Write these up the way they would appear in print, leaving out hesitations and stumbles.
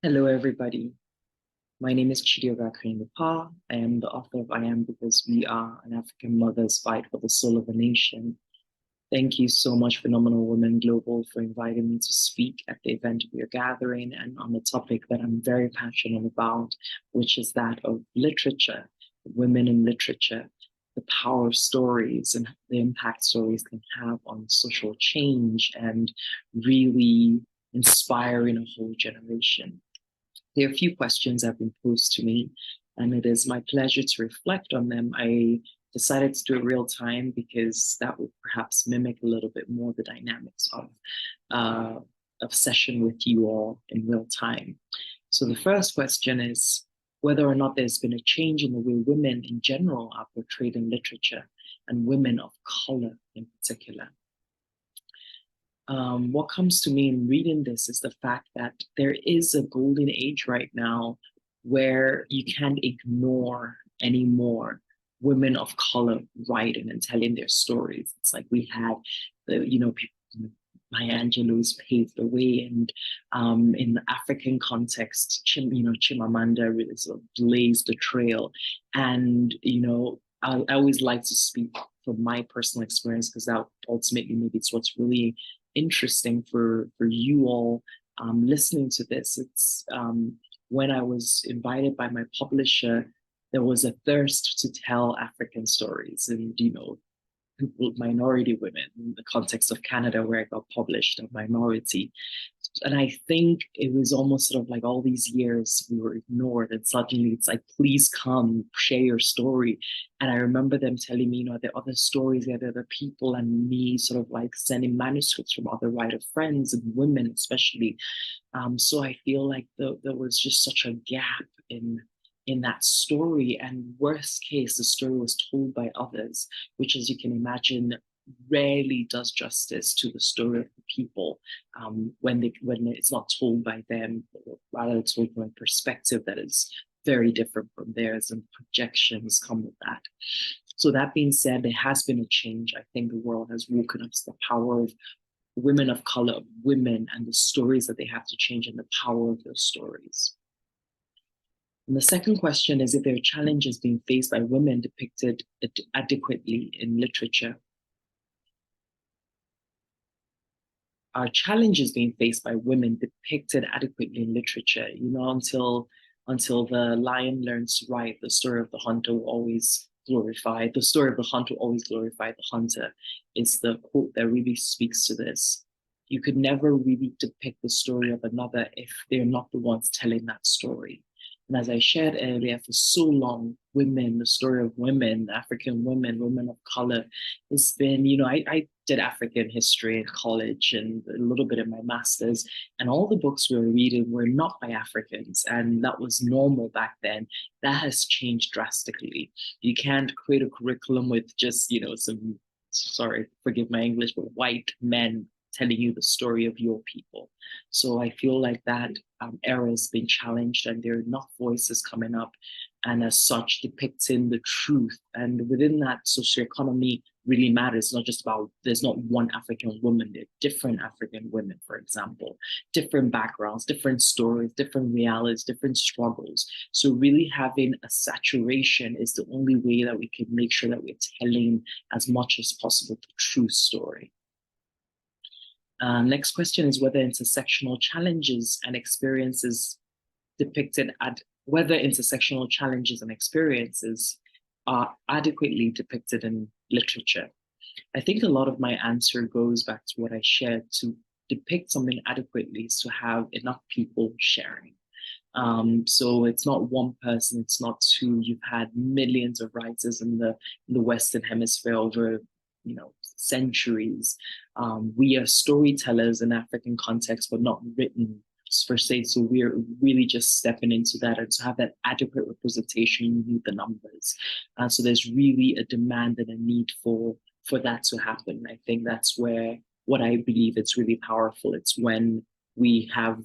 Hello, everybody. My name is Chidiogo Akunyili-Parr. I am the author of I Am Because We Are, an African Mother's Fight for the Soul of a Nation. Thank you so much, Phenomenal Women Global, for inviting me to speak at the event we are gathering and on a topic that I'm very passionate about, which is that of literature, women in literature, the power of stories and the impact stories can have on social change and really inspiring a whole generation. There are a few questions that have been posed to me, and it is my pleasure to reflect on them. I decided to do it real time because that would perhaps mimic a little bit more the dynamics uh, of session with you all in real time. So the first question is whether or not there's been a change in the way women in general are portrayed in literature, and women of color in particular. What comes to me in reading this is the fact that there is a golden age right now where you can't ignore anymore women of color writing and telling their stories. It's like we had people, Maya Angelou's paved the way, and in the African context, Chimamanda really sort of blazed the trail. And I always like to speak from my personal experience because that ultimately maybe it's what's really interesting for you all listening to this. It's when I was invited by my publisher, there was a thirst to tell African stories, and minority women in the context of Canada, where I got published, a minority. And I think it was almost sort of like all these years we were ignored, and suddenly it's like, please come, share your story. And I remember them telling me, there are other stories, there are other people, and me sort of like sending manuscripts from other writer friends and women, especially. So I feel like there was just such a gap in that story. And worst case, the story was told by others, which, as you can imagine, rarely does justice to the story of the people when it's not told by them, or rather told from a perspective that is very different from theirs, and projections come with that. So that being said, there has been a change. I think the world has woken up to the power of women of color, women, and the stories that they have to change, and the power of those stories. And the second question is if there are challenges being faced by women depicted adequately in literature. Are challenges being faced by women depicted adequately in literature? Until the lion learns to write, the story of the hunter will always glorify. The story of the hunter will always glorify the hunter. It's the quote that really speaks to this. You could never really depict the story of another if they're not the ones telling that story. And as I shared earlier, for so long, women, the story of women, African women, women of color, has been, I did African history in college and a little bit in my master's, and all the books we were reading were not by Africans, and that was normal back then. That has changed drastically. You can't create a curriculum with just, some, sorry, forgive my English, but white men telling you the story of your people. So I feel like that era has been challenged, and there are enough voices coming up, and as such, depicting the truth. And within that, socioeconomy really matters. Not just about, there's not one African woman, there are different African women, for example, different backgrounds, different stories, different realities, different struggles. So really having a saturation is the only way that we can make sure that we're telling as much as possible the true story. Next question is whether intersectional challenges and experiences depicted whether intersectional challenges and experiences are adequately depicted in literature. I think a lot of my answer goes back to what I shared. To depict something adequately is to have enough people sharing. So it's not one person, it's not two. You've had millions of writers in the Western Hemisphere over centuries. We are storytellers in African context, but not written per se. So we're really just stepping into that, and to have that adequate representation, you need the numbers. So there's really a demand and a need for that to happen. I think that's where what I believe it's really powerful. It's when we have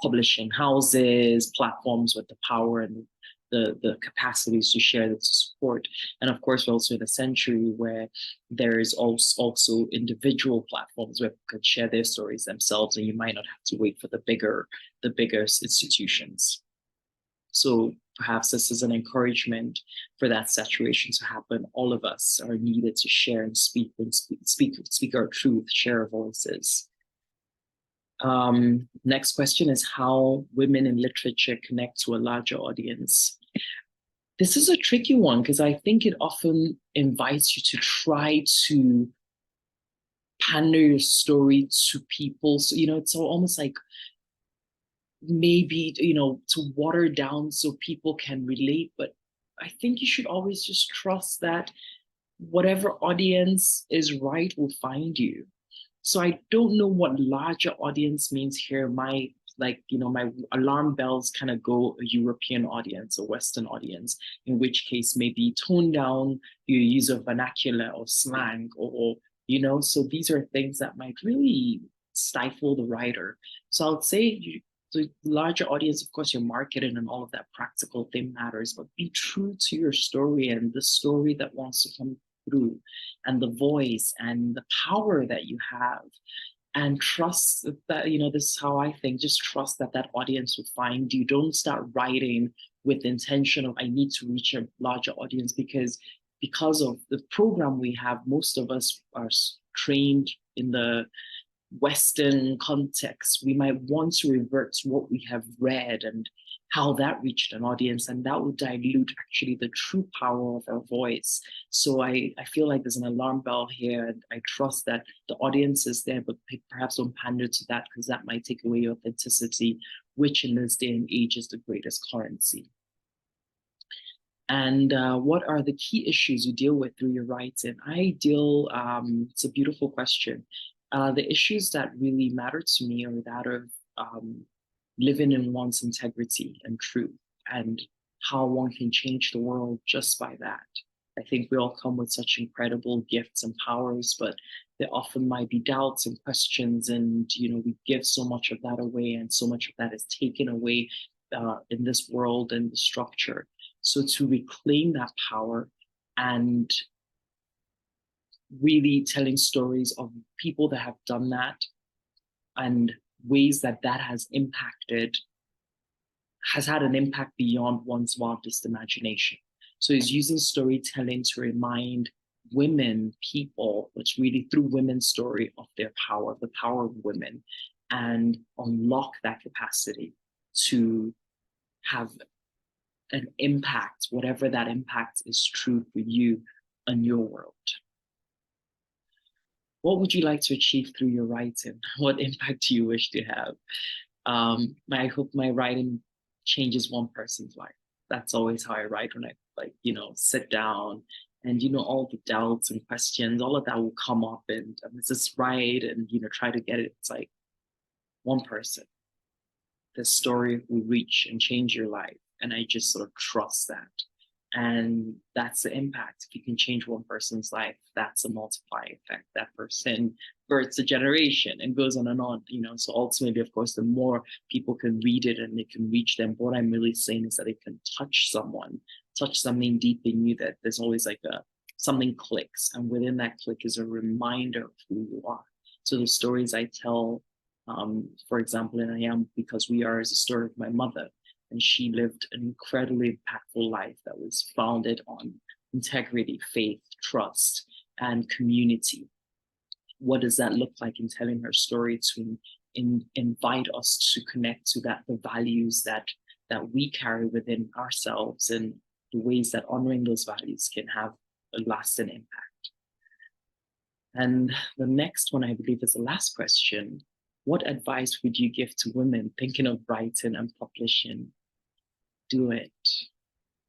publishing houses, platforms with the power and the capacities to share, to support. And of course, we're also in a century where there is also individual platforms where people can share their stories themselves, and you might not have to wait for the bigger institutions. So perhaps this is an encouragement for that saturation to happen. All of us are needed to share and speak our truth, share our voices. Next question is how women in literature connect to a larger audience. This is a tricky one because I think it often invites you to try to pander your story to people. So, it's almost like maybe, to water down so people can relate. But I think you should always just trust that whatever audience is right will find you. So I don't know what larger audience means here. My alarm bells kind of go a European audience, a Western audience, in which case maybe tone down your use of vernacular or slang or so these are things that might really stifle the writer. So I would say the larger audience, of course, your marketing and all of that practical thing matters, but be true to your story and the story that wants to come through and the voice and the power that you have, and trust that, this is how I think, just trust that that audience will find you. Don't start writing with the intention of I need to reach a larger audience, because of the program we have, most of us are trained in the Western context. We might want to revert to what we have read and how that reached an audience, and that would dilute actually the true power of our voice. So I feel like there's an alarm bell here, and I trust that the audience is there, but perhaps don't pander to that, because that might take away your authenticity, which in this day and age is the greatest currency. And what are the key issues you deal with through your writing? It's a beautiful question. The issues that really matter to me are that of living in one's integrity and truth, and how one can change the world just by that. I think we all come with such incredible gifts and powers, but there often might be doubts and questions, and we give so much of that away, and so much of that is taken away in this world and the structure. So to reclaim that power and really telling stories of people that have done that and ways that has had an impact beyond one's wildest imagination. So he's using storytelling to remind women, people, which really through women's story, of their power, the power of women, and unlock that capacity to have an impact, whatever that impact is true for you and your world. What would you like to achieve through your writing? What impact do you wish to have? I hope my writing changes one person's life. That's always how I write, when I sit down and all the doubts and questions, all of that will come up, and is this right? And try to get it. It's like one person. The story will reach and change your life, and I just sort of trust that. And that's the impact. If you can change one person's life, that's a multiplying effect. That person births a generation and goes on and on, So ultimately, of course, the more people can read it and they can reach them. But what I'm really saying is that it can touch someone, touch something deep in you, that there's always something clicks. And within that click is a reminder of who you are. So the stories I tell, for example, in I Am Because We Are, is a story of my mother. And she lived an incredibly impactful life that was founded on integrity, faith, trust, and community. What does that look like in telling her story to invite us to connect to the values that we carry within ourselves, and the ways that honoring those values can have a lasting impact? And the next one, I believe, is the last question. What advice would you give to women thinking of writing and publishing? Do it.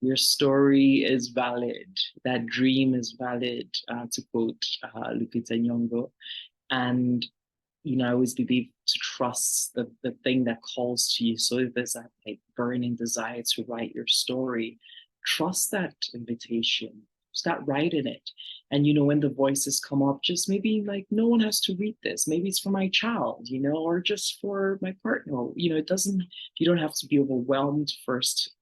Your story is valid. That dream is valid, to quote Lupita Nyong'o. And, I always believe to trust the thing that calls to you. So if there's that burning desire to write your story, trust that invitation. Start writing it. And, when the voices come up, just maybe no one has to read this. Maybe it's for my child, or just for my partner. You don't have to be overwhelmed first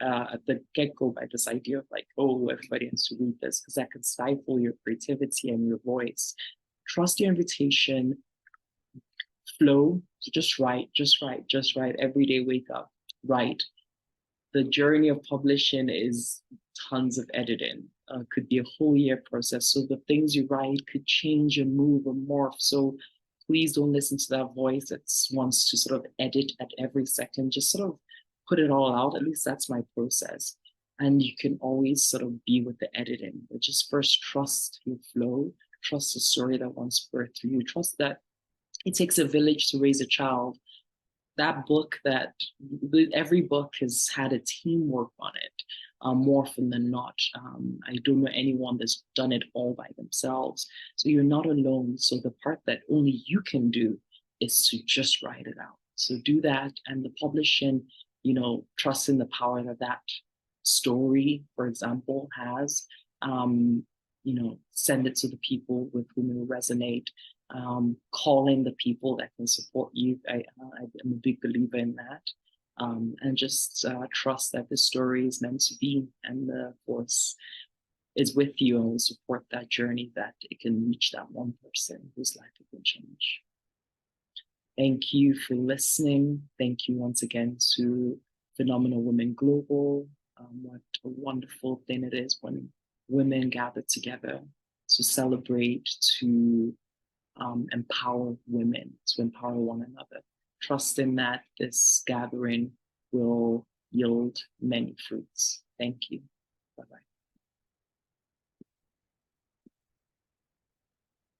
at the get-go by this idea of like, oh, everybody has to read this, because that can stifle your creativity and your voice. Trust your invitation, flow, just write, just write, just write. Every day, wake up, write. The journey of publishing is tons of editing. Could be a whole year process. So the things you write could change and move and morph. So please don't listen to that voice that wants to sort of edit at every second. Just sort of put it all out. At least that's my process. And you can always sort of be with the editing, but just first trust your flow, trust the story that once birthed through you, trust that it takes a village to raise a child. That book, that every book has had a teamwork on it, more often than not. I don't know anyone that's done it all by themselves. So you're not alone. So the part that only you can do is to just write it out. So do that. And the publishing, trust in the power that that story, for example, has. Send it to the people with whom it will resonate. Call in the people that can support you. I'm a big believer in that. And just trust that the story is meant to be, and the force is with you and will support that journey, that it can reach that one person whose life it can change. Thank you for listening. Thank you once again to Phenomenal Women Global. What a wonderful thing it is when women gather together to celebrate, to empower women, to empower one another. Trust in that this gathering will yield many fruits. Thank you. Bye-bye.